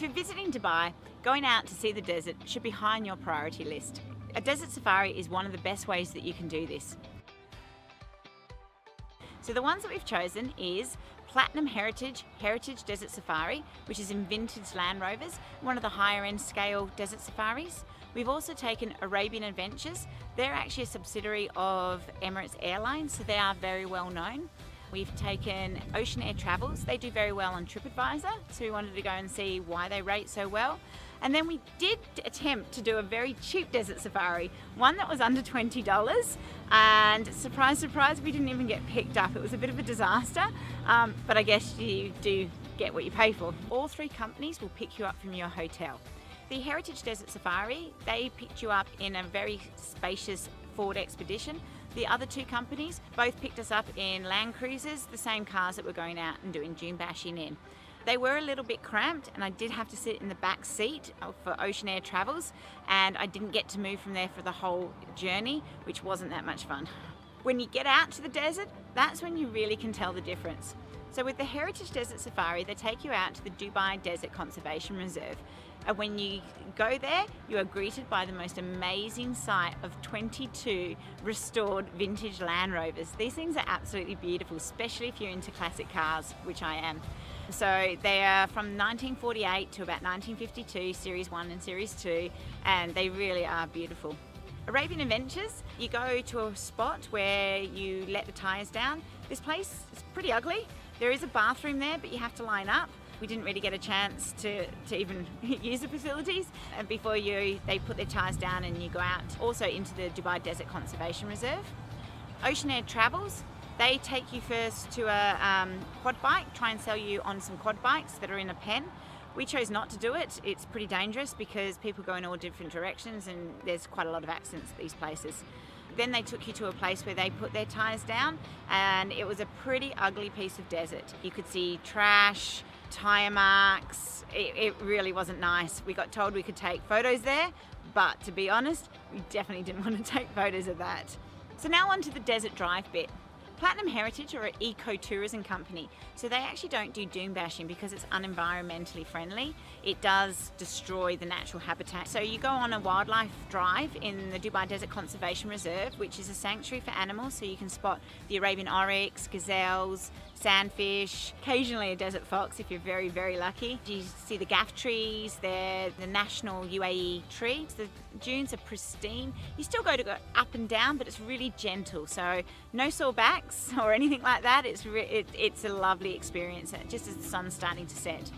If you're visiting Dubai, going out to see the desert should be high on your priority list. A desert safari is one of the best ways that you can do this. So the ones that we've chosen is Platinum Heritage Desert Safari, which is in vintage Land Rovers, one of the higher end scale desert safaris. We've also taken Arabian Adventures. They're actually a subsidiary of Emirates Airlines, so they are very well known. We've taken Ocean Air Travels. They do very well on TripAdvisor, so we wanted to go and see why they rate so well. And then we did attempt to do a very cheap desert safari, one that was under $20, and surprise, surprise, we didn't even get picked up. It was a bit of a disaster, but I guess you do get what you pay for. All three companies will pick you up from your hotel. The Heritage Desert Safari, they picked you up in a very spacious Ford Expedition. The other two companies both picked us up in Land Cruisers, the same cars that we're going out and doing dune bashing in. They were a little bit cramped, and I did have to sit in the back seat for Ocean Air Travels, and I didn't get to move from there for the whole journey, which wasn't that much fun. When you get out to the desert, that's when you really can tell the difference. So with the Heritage Desert Safari, they take you out to the Dubai Desert Conservation Reserve. And when you go there, you are greeted by the most amazing sight of 22 restored vintage Land Rovers. These things are absolutely beautiful, especially if you're into classic cars, which I am. So they are from 1948 to about 1952, Series 1 and Series 2, and they really are beautiful. Arabian Adventures, you go to a spot where you let the tyres down. This place is pretty ugly. There is a bathroom there, but you have to line up. We didn't really get a chance to even use the facilities. And before they put their tyres down and you go out also into the Dubai Desert Conservation Reserve. Ocean Air Travels, they take you first to a quad bike, try and sell you on some quad bikes that are in a pen. We chose not to do it. It's pretty dangerous because people go in all different directions and there's quite a lot of accidents at these places. Then they took you to a place where they put their tyres down, and it was a pretty ugly piece of desert. You could see trash, tyre marks. It really wasn't nice. We got told we could take photos there, but to be honest, we definitely didn't want to take photos of that. So now on to the desert drive bit. Platinum Heritage are an eco-tourism company, so they actually don't do dune bashing because it's unenvironmentally friendly. It does destroy the natural habitat. So you go on a wildlife drive in the Dubai Desert Conservation Reserve, which is a sanctuary for animals, so you can spot the Arabian oryx, gazelles, sandfish, occasionally a desert fox if you're very, very lucky. You see the gaff trees, they're the national UAE tree. The dunes are pristine. You still go up and down, but it's really gentle, so no sore backs or anything like that. It's a lovely experience just as the sun's starting to set.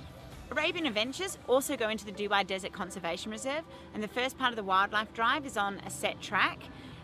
Arabian Adventures also go into the Dubai Desert Conservation Reserve, and the first part of the wildlife drive is on a set track,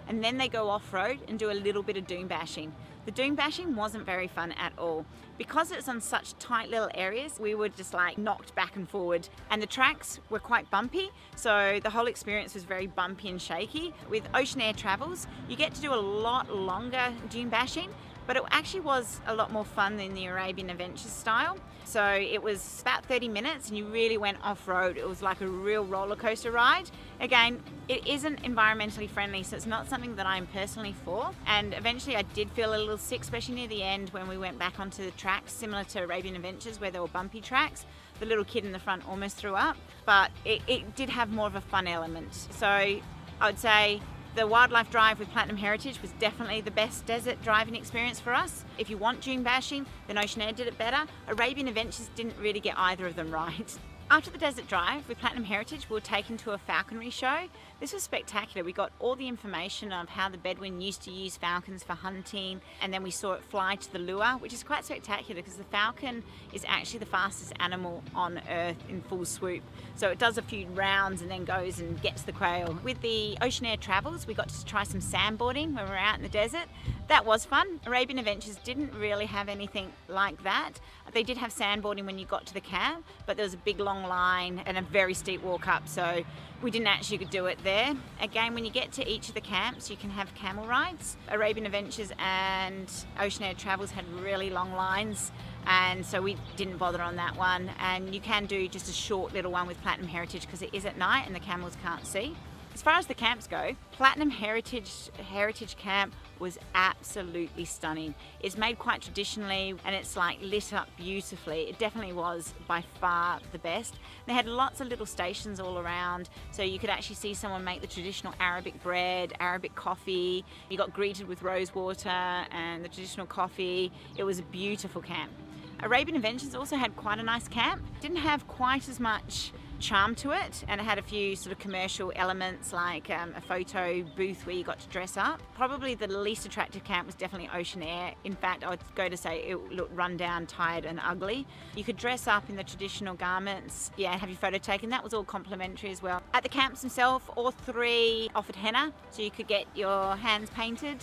and then they go off-road and do a little bit of dune bashing. The dune bashing wasn't very fun at all. Because it's on such tight little areas, we were just like knocked back and forward, and the tracks were quite bumpy, so the whole experience was very bumpy and shaky. With Ocean Air Travels, you get to do a lot longer dune bashing, but it actually was a lot more fun than the Arabian Adventures style. So it was about 30 minutes and you really went off-road. It was like a real roller coaster ride. Again, it isn't environmentally friendly, so it's not something that I'm personally for. And eventually I did feel a little sick, especially near the end when we went back onto the tracks, similar to Arabian Adventures where there were bumpy tracks. The little kid in the front almost threw up, but it did have more of a fun element. So I would say the wildlife drive with Platinum Heritage was definitely the best desert driving experience for us. If you want dune bashing, then Ocean Air did it better. Arabian Adventures didn't really get either of them right. After the desert drive with Platinum Heritage, we were taken to a falconry show. This was spectacular. We got all the information of how the Bedouin used to use falcons for hunting, and then we saw it fly to the lure, which is quite spectacular because the falcon is actually the fastest animal on earth in full swoop. So it does a few rounds and then goes and gets the quail. With the Ocean Air Travels, we got to try some sandboarding when we were out in the desert. That was fun. Arabian Adventures didn't really have anything like that. They did have sandboarding when you got to the camp, but there was a big long line and a very steep walk up, so we didn't actually do it there. Again, when you get to each of the camps, you can have camel rides. Arabian Adventures and Ocean Air Travels had really long lines, and so we didn't bother on that one. And you can do just a short little one with Platinum Heritage because it is at night and the camels can't see. As far as the camps go, Platinum Heritage Camp was absolutely stunning. It's made quite traditionally and it's like lit up beautifully. It definitely was by far the best. They had lots of little stations all around, so you could actually see someone make the traditional Arabic bread, Arabic coffee. You got greeted with rose water and the traditional coffee. It was a beautiful camp. Arabian Adventures also had quite a nice camp. Didn't have quite as much charm to it, and it had a few sort of commercial elements like a photo booth where you got to dress up. Probably the least attractive camp was definitely Ocean Air. In fact, I would go to say it looked run down, tired and ugly. You could dress up in the traditional garments, yeah, and have your photo taken. That was all complimentary as well. At the camps themselves, all three offered henna, so you could get your hands painted,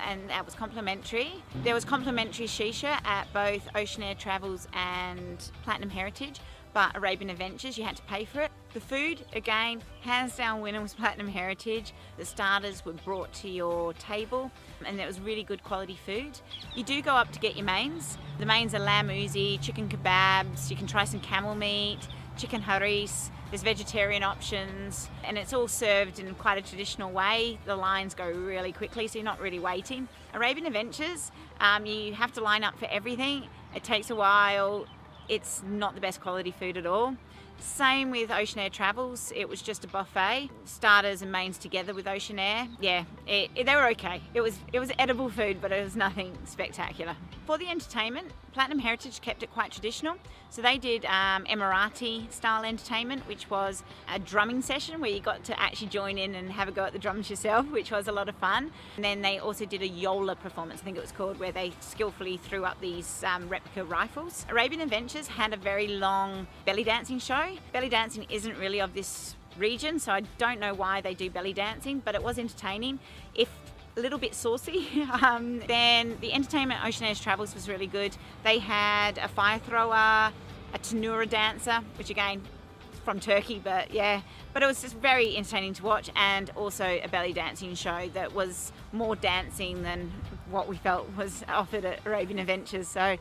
and that was complimentary. There was complimentary shisha at both Ocean Air Travels and Platinum Heritage, but Arabian Adventures, you had to pay for it. The food, again, hands down winner was Platinum Heritage. The starters were brought to your table and it was really good quality food. You do go up to get your mains. The mains are lamb uzi, chicken kebabs, you can try some camel meat, chicken haris, there's vegetarian options, and it's all served in quite a traditional way. The lines go really quickly, so you're not really waiting. Arabian Adventures, you have to line up for everything. It takes a while. It's not the best quality food at all. Same with Ocean Air Travels, it was just a buffet, starters and mains together with Ocean Air. Yeah, they were okay. It was edible food, but it was nothing spectacular. For the entertainment, Platinum Heritage kept it quite traditional. So they did Emirati style entertainment, which was a drumming session where you got to actually join in and have a go at the drums yourself, which was a lot of fun. And then they also did a Yola performance, I think it was called, where they skillfully threw up these replica rifles. Arabian Adventures had a very long belly dancing show. Belly dancing isn't really of this region, so I don't know why they do belly dancing, but it was entertaining. If a little bit saucy. Then the entertainment at Ocean Air Travels was really good. They had a fire thrower, a tanura dancer, which again, from Turkey, but yeah. But it was just very entertaining to watch, and also a belly dancing show that was more dancing than what we felt was offered at Arabian Adventures. So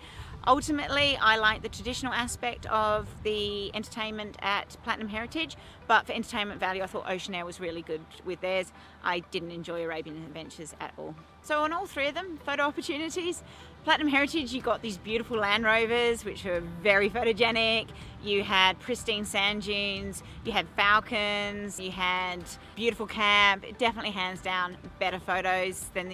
ultimately, I like the traditional aspect of the entertainment at Platinum Heritage, but for entertainment value, I thought Ocean Air was really good with theirs. I didn't enjoy Arabian Adventures at all. So on all three of them, photo opportunities. Platinum Heritage, you got these beautiful Land Rovers, which were very photogenic. You had pristine sand dunes, you had falcons, you had beautiful camp. Definitely hands down better photos than